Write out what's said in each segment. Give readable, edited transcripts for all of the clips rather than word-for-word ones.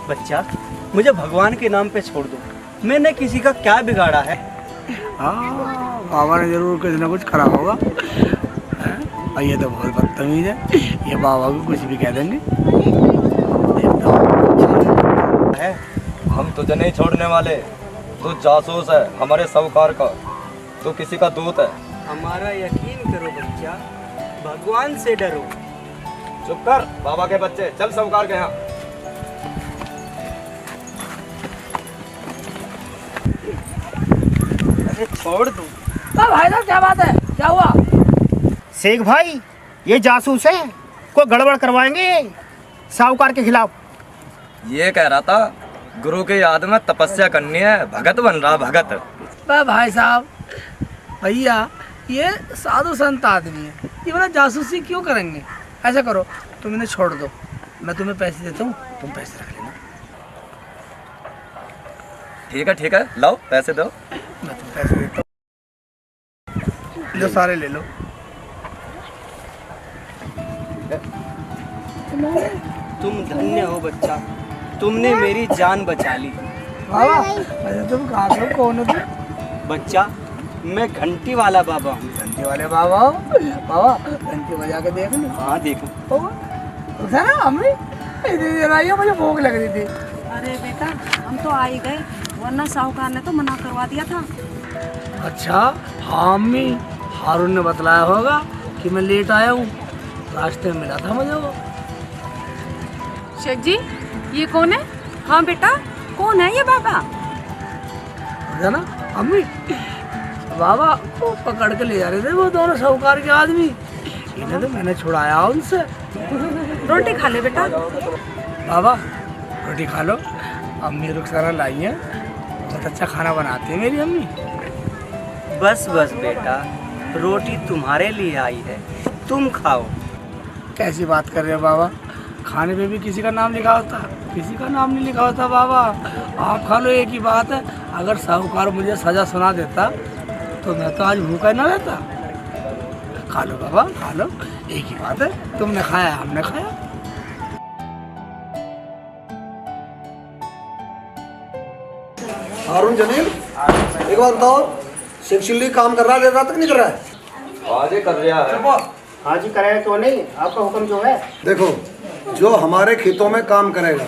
बच्चा, मुझे भगवान के नाम पे छोड़ दो। मैंने किसी का क्या बिगाड़ा है? हाँ, बाबा ने जरूर कुछ ना कुछ करा होगा। और ये तो बहुत बदतमीज है, ये बाबा को कुछ भी कह देंगे। है हम तुझे नहीं छोड़ने वाले। तू जासूस है हमारे साहूकार का, तू किसी का दूत है। हमारा यकीन करो बच्चा, भगवान से डरो। चुप कर बाबा के बच्चे, चल साहूकार के यहाँ। अरे छोड़ दो। भाई साहब क्या बात है, क्या हुआ? शेख भाई, ये जासूस है, कोई गड़बड़ करवाएंगे साहूकार के खिलाफ। ये कह रहा था गुरु की याद में तपस्या करनी है, भगत बन रहा भगत। भाई साहब, भैया ये साधु संत आदमी है, ये वाला जासूसी क्यों करेंगे? ऐसा करो, तुम इन्हें छोड़ दो, मैं तुम्हें पैसे देता हूँ, तुम पैसे रख लेना। ठीक है, लाओ पैसे दो। मैं तुम्हें पैसे देता हूँ, जो सारे ले लो। तुम धन्य हो बच्चा, तुमने मेरी जान बचा ली। बाबा, अरे तुम कहाँ हो, कौन हो तुम? बच्चा, मैं घंटी वाला बाबा हूँ। घंटी वाले बाबा हो? बाबा घंटी बजा के देख लो। हाँ देखो। उठा ना अम्मी, मुझे भूख लग रही थी। अरे बेटा, हम तो आ ही गए, वरना साहूकार ने तो मना करवा दिया था। अच्छा, हाँ अम्मी, हारून ने बतलाया होगा कि मैं लेट आया हूँ, रास्ते में मिला था मुझे वो। शेख जी, ये कौन है? हाँ बेटा, कौन है ये बाबा? है ना अम्मी, बाबा को पकड़ के ले जा रहे थे वो दोनों साहूकार के आदमी, इन्हें तो मैंने छुड़ाया उनसे। रोटी खा ले बेटा। बाबा रोटी खा लो, अम्मी रुखसारा लाई है, बहुत अच्छा खाना बनाती है मेरी अम्मी। बस बस बेटा, रोटी तुम्हारे लिए आई है, तुम खाओ। कैसी बात कर रहे हो बाबा, खाने पे भी किसी का नाम लिखा होता, किसी का नाम नहीं लिखा होता बाबा। आप खा लो, एक ही बात है, अगर साहूकार मुझे सजा सुना देता तो मैं तो आज भूखा ना रहता। खा लो बाबा, खा लो, एक ही बात है, तुमने खाया हमने खाया। हारून जमील, एक बात बताओ, शिवशिल्ली काम कर रहा है, देर रात तक नहीं कर रहा है? आज ही कर रहा है। हाँ जी, करे तो नहीं, आपका हुक्म जो है। देखो, जो हमारे खेतों में काम करेगा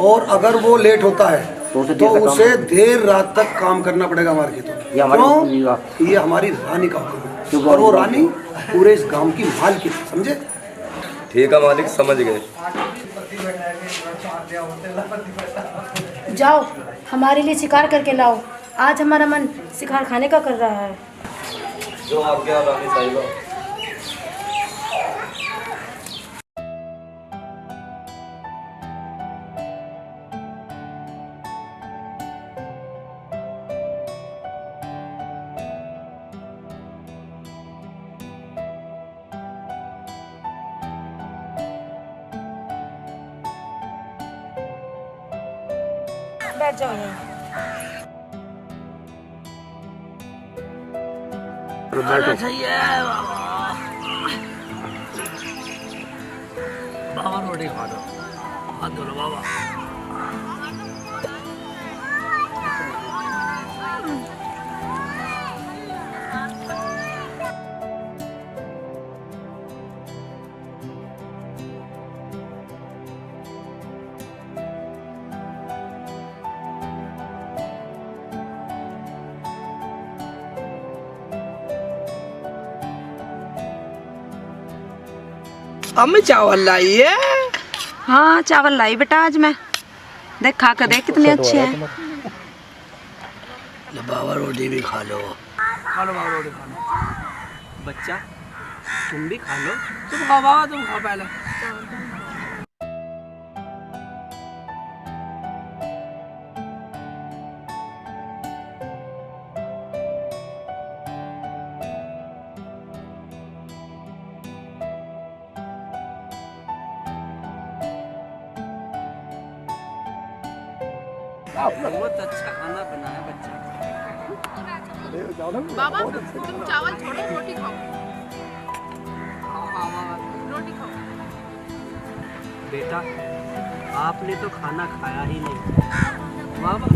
और अगर वो लेट होता है तो उसे देर रात तक काम करना पड़ेगा हमारे खेतों में। क्यों? ये हमारी रानी का हुक्म है, और वो रानी पूरे इस गांव की मालकिन है, समझे? ठीक है मालिक, समझ गए। जाओ, हमारे लिए शिकार करके लाओ, आज हमारा मन शिकार खाने का कर रहा है। जो आज्ञा रानी साहिबा। बैठ जाओ यहीं। सही है बाबा, रोटी खा लो, हाथ धो लो बाबा। अम्मी चावल लाई है? हाँ चावल लाई बेटा आज मैं, देख खा कर देख कितने अच्छे हैं। बाबा रोटी भी खा लो। खा लो बाबा, रोटी खा लो। बच्चा, तुम भी खा लो। तुम खाओ बाबा, तुम खाओ पहले। बहुत अच्छा खाना बना है बच्चा। बाबा तुम चावल छोड़ो, रोटी खाओ। रोटी खाओ बेटा, आपने तो खाना खाया ही नहीं। बाबा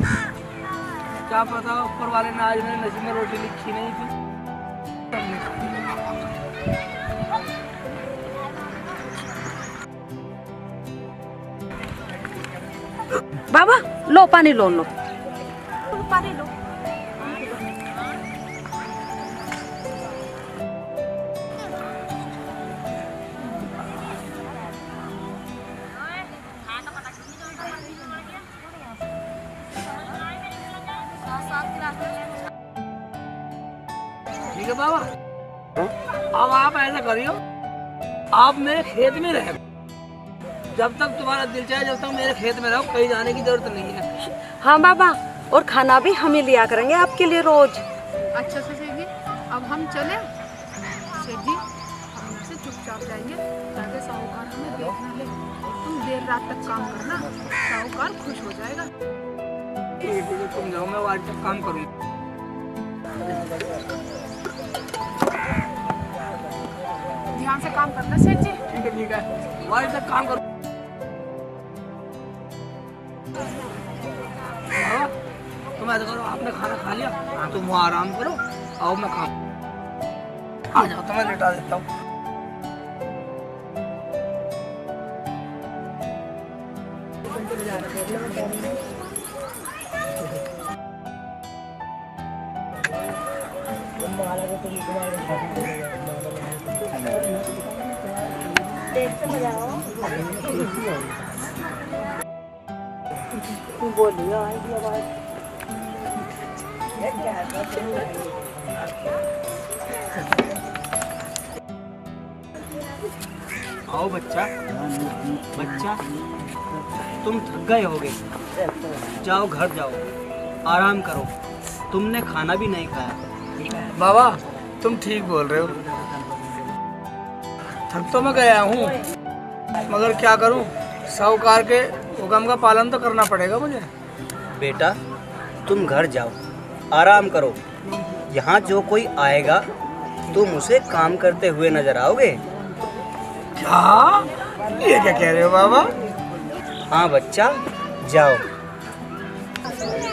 क्या पता ऊपर वाले ने आज मेरे नसीब में रोटी लिखी नहीं थी। बाबा लो पानी लो लो पानी लो। ठीक है बाबा, अब आप ऐसा करियो, आप मेरे खेत में रहो। जब तक तुम्हारा दिल चाहे जब तक मेरे खेत में रहो, कहीं जाने की जरूरत नहीं है। हाँ बाबा, और खाना भी हम ही लिया करेंगे आपके लिए रोज। अच्छा से सेठ जी, अब हम चले। सेठ जी, हम से चुपचाप जाएंगे ताकि साहूकार हमें देख न ले। तुम देर रात तक काम करना, साहूकार खुश हो जाएगा। ठीक है, तुम जाओ, मैं आज तक काम करूँगा। ध्यान से काम करना सेठ जी। ठीक है, आज तक काम करूँ। तुम ऐसा करो, आपने खाना खा लिया, तुम वहाँ आराम करो, आओ मैं काम आ जाओ, तो मैं लेटा देता हूँ। आओ बच्चा, बच्चा तुम थक गए होगे, जाओ घर जाओ, आराम करो। तुमने खाना भी नहीं खाया। बाबा तुम ठीक बोल रहे हो, थक तो मैं गया हूँ, मगर क्या करूँ, साहूकार के हुक्म का पालन तो करना पड़ेगा मुझे। बेटा तुम घर जाओ, आराम करो। यहाँ जो कोई आएगा तुम उसे काम करते हुए नजर आओगे। क्या ये क्या कह रहे हो बाबा? हाँ बच्चा, जाओ।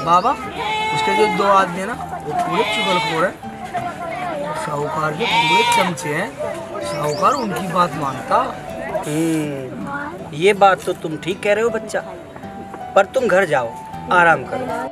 बाबा उसके जो दो आदमी है ना, वो पूरे चुगलखोर है, साहूकार के पूरे चमचे हैं, साहूकार उनकी बात मानता। ये बात तो तुम ठीक कह रहे हो बच्चा, पर तुम घर जाओ, आराम करो।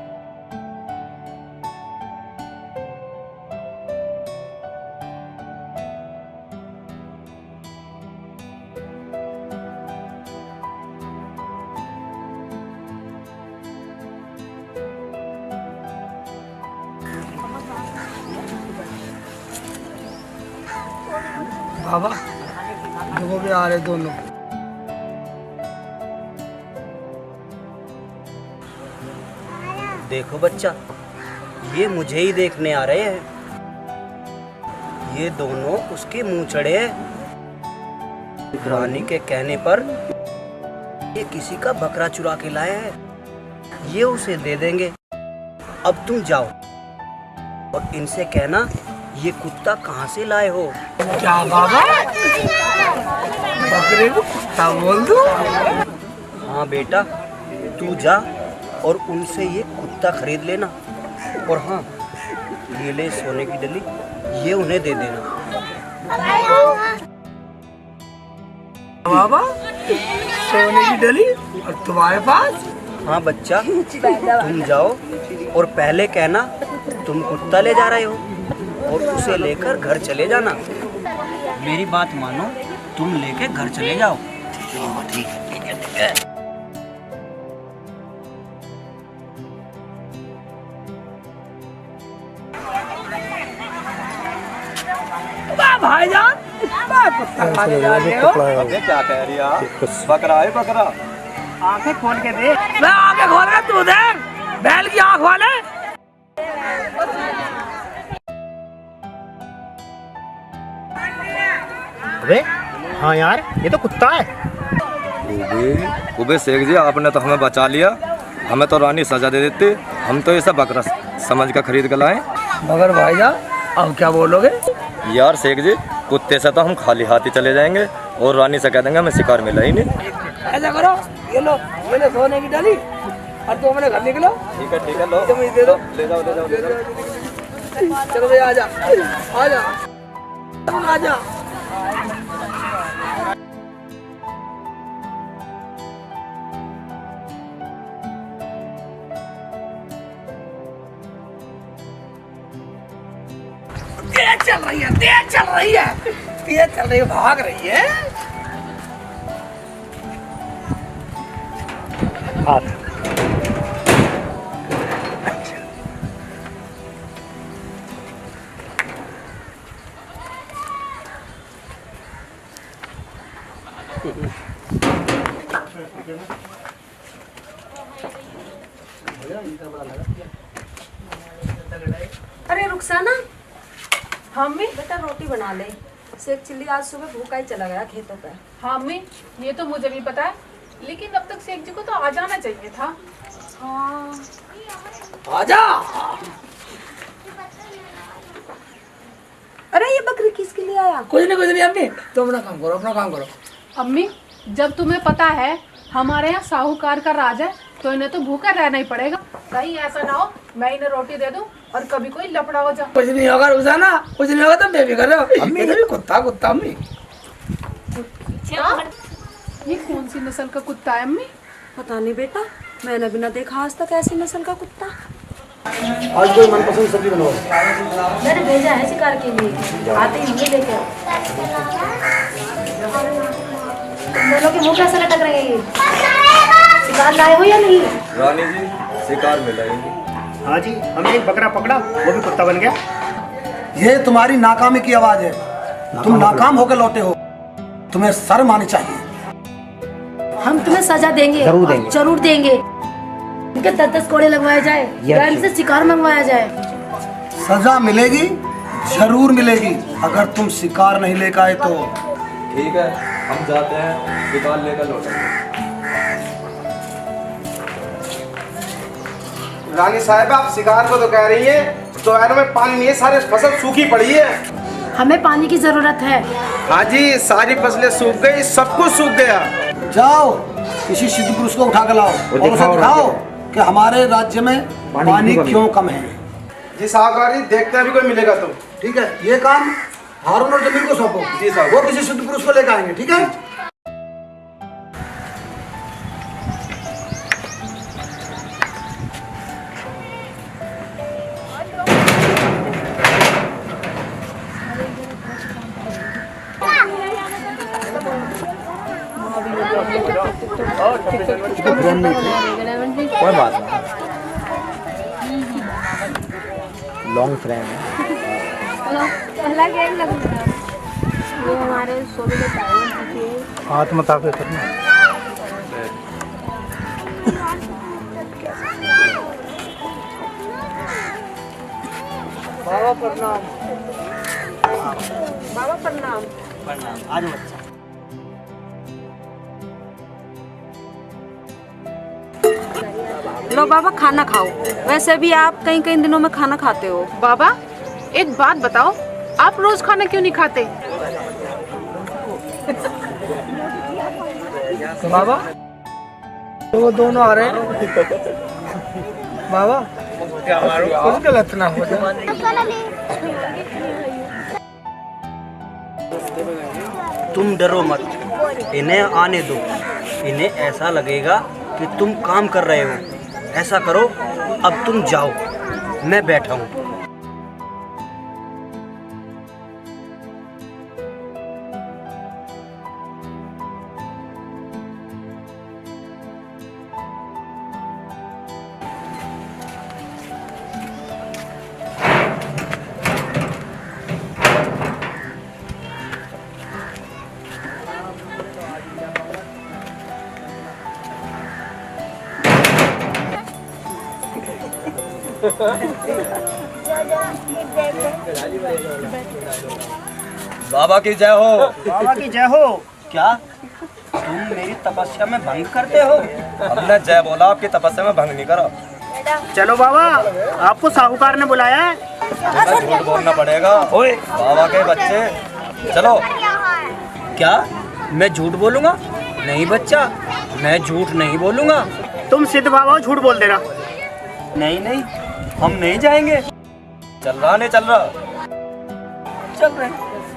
बाबा देखो भी आ रहे दोनों। देखो बच्चा, ये मुझे ही देखने आ रहे हैं। ये दोनों उसके मुंह चढ़े हैं। रानी के कहने पर ये किसी का बकरा चुरा के लाए हैं, ये उसे दे देंगे। अब तुम जाओ और इनसे कहना ये कुत्ता कहाँ से लाए हो। क्या बाबा, बकरे को कुत्ता बोल दूं? हाँ बेटा, तू जा और उनसे ये कुत्ता खरीद लेना। और हाँ, ये ले सोने की डली, ये उन्हें दे देना। बाबा सोने की डली और तुम्हारे पास? हाँ बच्चा, तुम जाओ और पहले कहना तुम कुत्ता ले जा रहे हो और उसे लेकर घर चले जाना। मेरी बात मानो, तुम लेके घर चले जाओ। ठीक है। भाईजान कुत्ता खाने जा रहे हो? अबे क्या कह रही है आप? बकरा है बकरा। आंखें खोल के देख। मैं आंखें खोल के तू देख, बैल की आंख वाले। अबे हाँ यार, ये तो कुत्ता है। उबे शेख जी, आपने तो हमें बचा लिया, हमें तो रानी सजा दे देती। हम तो ये सब बकरा समझ कर खरीद कर लाए। मगर भाईजान अब क्या बोलोगे? यार शेख जी, कुत्ते से तो हम खाली हाथ ही चले जाएंगे और रानी से कह देंगे हमें शिकार मिला ही नहीं। ऐसा करो, ये लो सोने की डाली और तुम अपने घर निकलो। ठीक है लो, तुम दे दो, ले जाओ। चलो भैया आजा। तेज चल रही है, भाग रही है। अरे रुखसाना, हाँ अम्मी। बेटा रोटी बना ले। शेख चिल्ली आज सुबह भूखा ही चला गया खेतों पे। हाँ अम्मी, ये तो मुझे भी पता है, लेकिन अब तक शेख जी को तो आ जाना चाहिए था। हाँ आजा। अरे ये बकरी किसके लिए आया? कुछ नहीं अम्मी, तुम अपना काम करो। अम्मी, जब तुम्हें पता है हमारे यहाँ साहूकार का राज है, तो इन्हें तो भूखा रहना ही पड़ेगा। कहीं ऐसा ना हो मैं इन्हें रोटी दे दूं और कभी कोई लफड़ा हो जाए। कुछ नहीं होगा रुखसाना, कुछ नहीं होगा, तुम बेफिक्र रहो। अम्मी तो भी कुत्ता अम्मी। ये कौन सी नस्ल का कुत्ता है अम्मी? पता नहीं बेटा, मैंने भी ना देखा आज तक ऐसी नस्ल का कुत्ता। आज कोई मनपसंद सब्जी बनवाओ। मैंने भेजा है शिकार के लिए, आते ही मुझे लेके आओ। तुम दोनों के मुंह कैसे लटक रहे हैं? शिकार लाए हो या नहीं? रानी जी, शिकार मिला ही नहीं। हाँ जी, हमने एक बकरा पकड़ा, वो भी कुत्ता बन गया। ये तुम्हारी नाकामी की आवाज है। तुम नाकाम होकर लौटे हो, तुम्हें शर्म आनी चाहिए। हम तुम्हें सजा देंगे, जरूर देंगे। इनके 10-10 कोड़े लगवाए जाए या इनसे शिकार मंगवाया जाए। सजा मिलेगी, जरूर मिलेगी, अगर तुम शिकार नहीं लेकर आए तो। ठीक है, हम जाते हैं, शिकार लेकर लौटेंगे। रानी साहब, आप शिकार को तो कह रही है, तो में पानी नहीं है, सारी फसल सूखी पड़ी है। हमें पानी की जरूरत है। हाँ जी, सारी फसलें सूख गई, सब कुछ सूख गया। जाओ किसी सिद्ध पुरुष को उठा कर लाओ और उसे दिखाओ कि हमारे राज्य में पानी क्यों कम है। जी साहूकार जी, देखते हैं अभी कोई मिलेगा तो। ठीक है, ये काम हारून और जमीर को सौंपो। जी साहब। वो किसी सिद्ध पुरुष को लेकर आएंगे। ठीक है। कोई बात नहीं, लॉन्ग फ्रेम है। पहला गेम लग रहा है। ये हमारे सोने के टाइम की हाथ मत आके करना। बाबा प्रणाम। बाबा प्रणाम। आज बच्चा लो बाबा खाना खाओ। वैसे भी आप कई कई दिनों में खाना खाते हो। बाबा, एक बात बताओ, आप रोज खाना क्यों नहीं खाते? बाबा तो वो दोनों आ रहे हैं। बाबा कुछ गलत ना हो जाए। तुम डरो मत, इन्हें आने दो। इन्हें ऐसा लगेगा कि तुम काम कर रहे हो। ऐसा करो, अब तुम जाओ, मैं बैठा हूँ। बाबा की जय हो। बाबा की जय हो। क्या तुम मेरी तपस्या में भंग करते हो? हमने जय बोला, आपकी तपस्या में भंग नहीं करा। चलो बाबा, आपको साहूकार ने बुलाया है। तुम्हें झूठ बोलना पड़ेगा ओए बाबा के बच्चे। चलो। क्या मैं झूठ बोलूंगा? नहीं बच्चा, मैं झूठ नहीं बोलूँगा। तुम सिद्ध बाबा हो, झूठ बोल देना। नहीं नहीं, हम नहीं जाएंगे। चल रहा नहीं चल रहा? चल रहे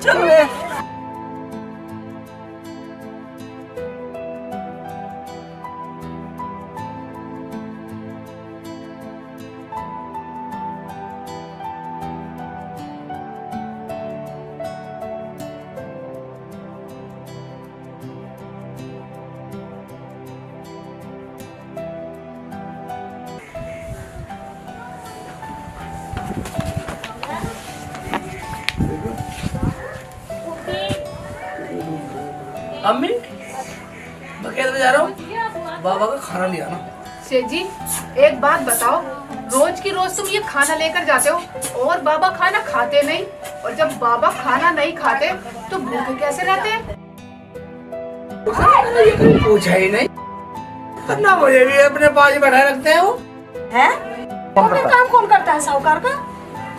चल रहे। अम्मी मैं खेत में जा रहा हूँ, बाबा का खाना लिया ना। सेठ जी एक बात बताओ, रोज की रोज तुम ये खाना लेकर जाते हो और बाबा खाना खाते नहीं, और जब बाबा खाना नहीं खाते तो भूखे कैसे रहते हैं? ये कहीं पूछा ही नहीं, ना मुझे भी अपने पास ही बैठाए रखते हैं वो। है काम कौन करता है साहूकार का?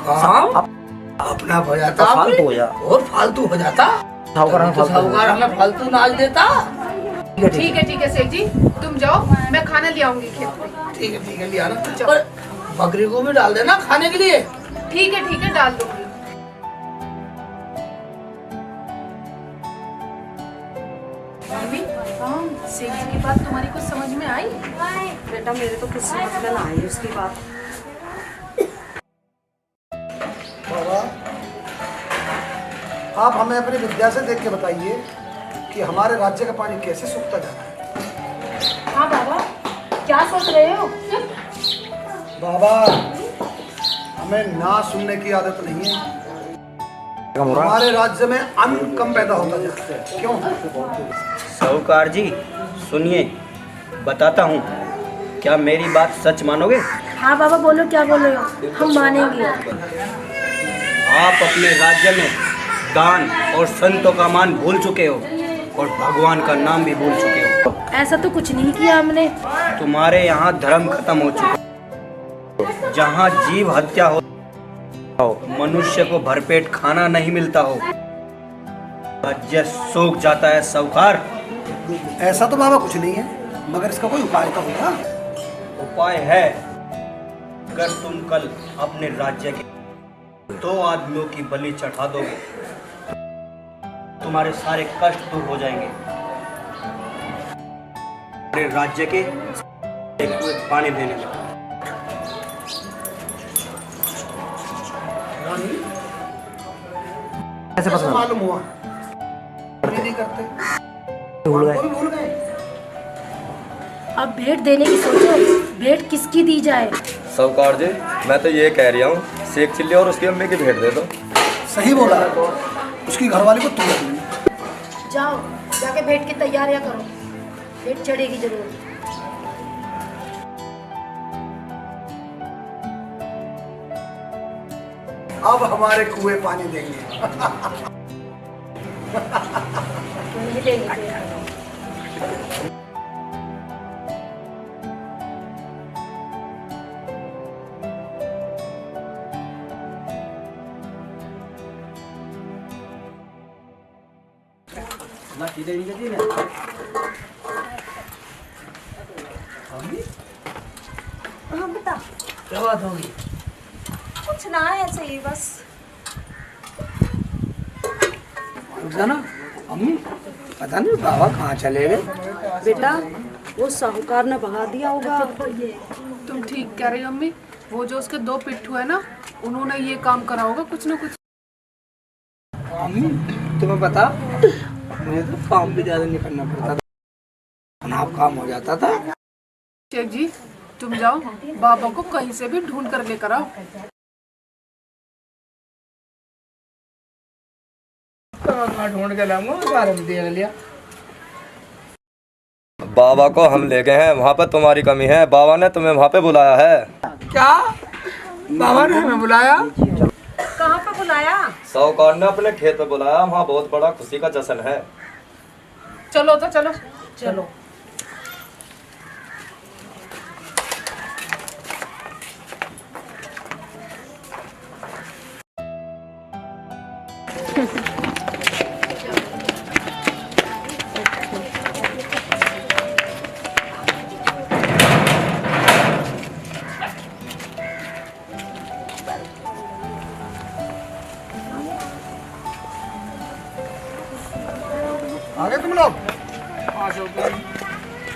काम अपना हो जाता, फालतू हो जा। और फालतू हो जाता। साहूकार हमें फालतू नाच देता। ठीक है सेठ जी, तुम जाओ, मैं खाना ले आऊंगी खेत में। ठीक है लिया ना, और बकरी को भी डाल देना खाने के लिए। ठीक है डाल दूंगी। सेठ जी की बात तुम्हारी कुछ समझ में आई? बेटा मेरे तो कुछ समझ में ना आई उसकी बात। बाबा, आप हमें अपनी विद्या से देख के बताइए कि हमारे राज्य का पानी कैसे सूखता जा रहा है। हाँ बाबा, क्या सोच रहे हो? बाबा, हमें ना सुनने की आदत नहीं है। हमारे राज्य में अन्न कम पैदा होता जा रहा है। क्यों? साहूकार जी सुनिए, बताता हूँ, क्या मेरी बात सच मानोगे? हाँ बाबा बोलो, क्या बोल रहे हो? हम मानेंगे। आप अपने राज्य में दान और संतों का मान भूल चुके हो और भगवान का नाम भी भूल चुके हो। ऐसा तो कुछ नहीं किया हमने। तुम्हारे यहाँ धर्म खत्म हो चुका, जहाँ जीव हत्या हो, मनुष्य को भरपेट खाना नहीं मिलता हो, राज्य सूख जाता है साहूकार। ऐसा तो बाबा कुछ नहीं है, मगर इसका कोई उपाय तो होगा। उपाय है, अगर तुम कल अपने राज्य के 2 आदमियों की बलि चढ़ा दोगे, तुम्हारे सारे कष्ट दूर हो जाएंगे। अपने राज्य के एक कुएं पानी देने में। ऐसे मालूम हुआ? नहीं करते, भूल गए। अब भेंट देने की सोचो, भेंट किसकी दी जाए? साहूकार जी, मैं तो ये कह रहा हूँ, शेख चिल्ली और उसकी अम्मी की भेंट दे दो। सही बोला, उसकी घरवाली को तू रख लेना। जाओ जाके भेंट की तैयारियां करो, भेंट चढ़ेगी जरूर। अब हमारे कुएं पानी देंगे। नहीं देंगे। हाँ बेटा, क्या बात होगी? कुछ ना है, ऐसे ही बस। ना अम्मी, पता नहीं बाबा कहाँ चले गए। बेटा वो साहूकार ने भगा दिया होगा। तुम ठीक कह रही हो अम्मी, वो जो उसके 2 पिट्ठू है ना, उन्होंने ये काम करा होगा कुछ ना कुछ। अम्मी तुम्हें पता, मुझे तो काम भी ज्यादा नहीं करना पड़ता था, आप काम हो जाता था। शेख जी तुम जाओ, बाबा को कहीं से भी ढूंढ कर लेकर आओ। मैं ढूंढ के लाऊंगा, बारे में देख लिया। बाबा को हम ले गए हैं, वहाँ पर तुम्हारी कमी है, बाबा ने तुम्हें वहाँ पे बुलाया है। क्या बाबा ने हमें बुलाया? कहाँ पे बुलाया? साहूकार ने अपने खेत पे बुलाया, वहाँ बहुत बड़ा खुशी का जश्न है। चलो तो चलो चलो।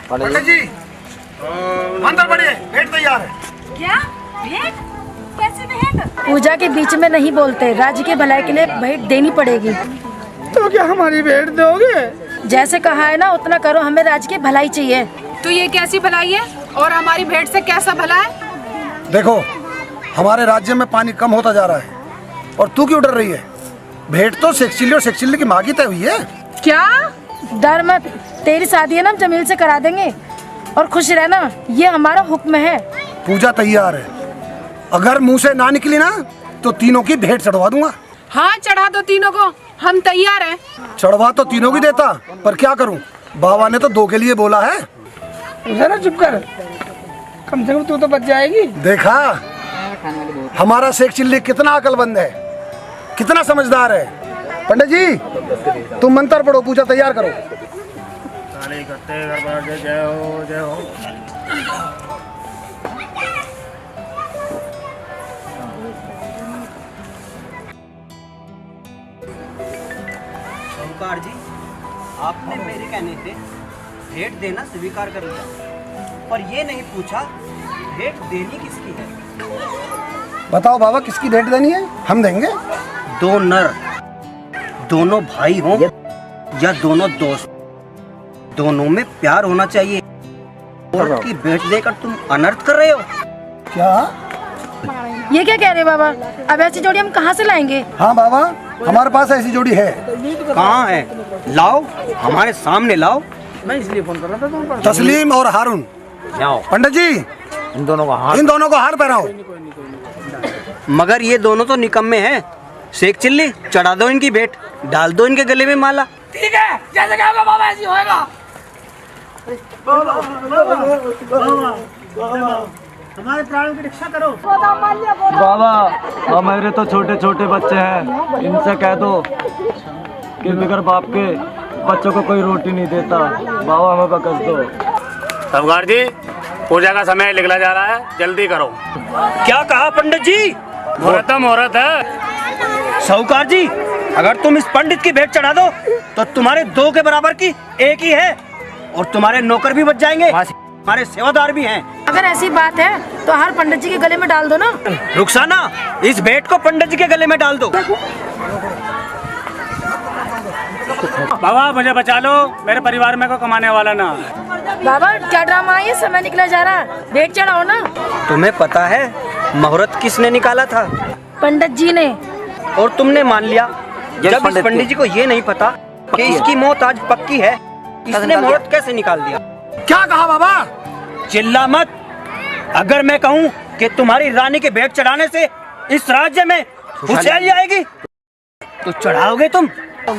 पंडित जी अंदर बढ़िए, भेंट तैयार है। क्या भेंट? कैसे भेंट? पूजा के बीच में नहीं बोलते, राज्य के भलाई के लिए भेंट देनी पड़ेगी। तो क्या हमारी भेंट दोगे? जैसे कहा है ना उतना करो, हमें राज्य की भलाई चाहिए। तो ये कैसी भलाई है और हमारी भेंट से कैसा भला है? देखो, हमारे राज्य में पानी कम होता जा रहा है और तू क्यों डर रही है? भेंट तो शेख चिल्ली और शेख चिल्ली की माँ की तय हुई है। क्या? डर मत, तेरी शादी है ना हम जमील से करा देंगे और खुश रहना, ये हमारा हुक्म है। पूजा तैयार है, अगर मुंह से ना निकली ना तो तीनों की भेंट चढ़वा दूंगा। हाँ चढ़ा दो तीनों को, हम तैयार हैं। चढ़वा तो तीनों की देता, पर क्या करूं, बाबा ने तो 2 के लिए बोला है। जरा चुप कर, कम से कम तू तो बच जाएगी। देखा हमारा शेख चिल्ली कितना अकलमंद है, कितना समझदार है। पंडित जी तुम मंत्र पढ़ो, पूजा तैयार करो। जय हो जय हो। साहूकार जी, आपने मेरे कहने से भेंट देना स्वीकार कर लिया, पर ये नहीं पूछा भेंट देनी किसकी है। बताओ बाबा, किसकी भेंट देनी है, हम देंगे। 2 नर, दोनों भाई हों या दोनों दोस्त, दोनों में प्यार होना चाहिए। औरत की भेंट देकर तुम अनर्थ कर रहे हो। क्या? ये क्या कह रहे बाबा? अब ऐसी जोड़ी हम कहाँ से लाएंगे? हाँ बाबा, हमारे पास ऐसी जोड़ी है। कहाँ है? लाओ, हमारे सामने लाओ। मैं इसलिए फोन कर रहा था तुम पर। तस्लीम और हारून। लाओ। पंडित जी इन दोनों को हार पहनाओ। मगर ये दोनों तो निकम्मे हैं। शेख चिल्ली, चढ़ा दो इनकी भेंट, डाल दो इनके गले में माला। ठीक है, जैसे कहोगे बाबा ऐसी होएगा। हमारे प्राणों की रक्षा करो। बाबा हमारे तो छोटे छोटे बच्चे हैं, इनसे कह दो कि बगैर बाप के बच्चों को कोई रोटी नहीं देता। बाबा हमें बकस दो। साहूकार जी, पूजा का समय निकला जा रहा है, जल्दी करो। क्या कहा पंडित जी? मुहूर्त है। साहूकार जी, अगर तुम इस पंडित की भेंट चढ़ा दो तो तुम्हारे 2 के बराबर की 1 ही है, और तुम्हारे नौकर भी बच जाएंगे, हमारे सेवादार भी हैं। अगर ऐसी बात है तो हर पंडित जी के गले में डाल दो ना। रुखसाना, इस भेंट को पंडित जी के गले में डाल दो। बाबा मुझे बचा लो, मेरे परिवार में को कमाने वाला ना। बाबा क्या ड्रामा है, समय निकला जा रहा है, भेंट चढ़ाओ ना। तुम्हें पता है मुहूर्त किसने निकाला था? पंडित जी ने। और तुमने मान लिया। जब इस पंडित जी को ये नहीं पता कि इसकी मौत आज पक्की है, इसने मुहूर्त कैसे निकाल दिया? क्या कहा बाबा? चिल्ला मत। अगर मैं कहूँ कि तुम्हारी रानी के भेंट चढ़ाने से इस राज्य में खुशहाली आएगी तो चढ़ाओगे तुम?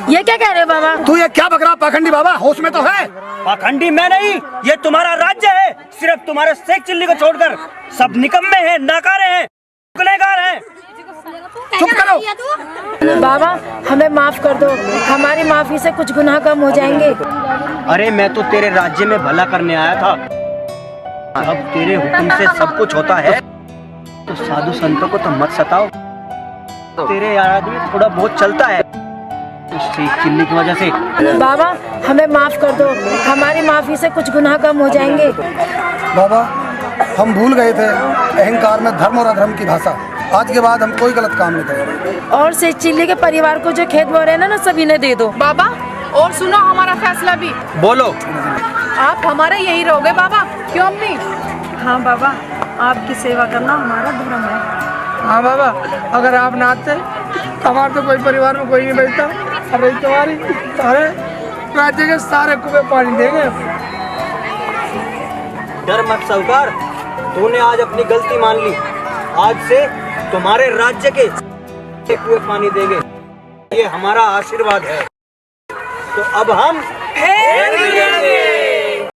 ये क्या कह रहे हो बाबा? तू ये क्या बक रहा पाखंडी? बाबा होश में तो है। पाखंडी मैं नहीं, ये तुम्हारा राज्य है। सिर्फ तुम्हारे शेख चिल्ली को छोड़कर सब निकम्मे हैं, नाकारे हैं, गुनहगार हैं। चुप करो। बाबा हमें माफ कर दो, हमारी माफी से कुछ गुनाह कम हो जाएंगे। अरे मैं तो तेरे राज्य में भला करने आया था। अब तेरे हुक्म से सब कुछ होता है तो साधु संतों को तो मत सताओ। तेरे राज्य में थोड़ा बहुत चलता है तो शेख चिल्ली की वजह से। बाबा हमें माफ कर दो, हमारी माफी से कुछ गुनाह कम हो जाएंगे। बाबा हम भूल गए थे अहंकार में धर्म और अधर्म की भाषा। आज के बाद हम कोई गलत काम नहीं करेंगे। और शेख चिल्ली के परिवार को जो खेत बो रहे हैं ना सभी ने दे दो। बाबा और सुनो हमारा फैसला भी। बोलो। आप हमारे यही रहोगे बाबा, क्यों अम्मी? हाँ बाबा, आपकी सेवा करना हमारा धर्म है। हाँ बाबा, अगर आप ना आते हमारे तो कोई परिवार में कोई नहीं बचता। अरे तुम्हारी सारे राज्य के सारे कुएं पानी देंगे। डर मत साहूकार, तूने आज अपनी गलती मान ली। आज से तुम्हारे राज्य के कुएं पानी देंगे, ये हमारा आशीर्वाद है। तो अब हम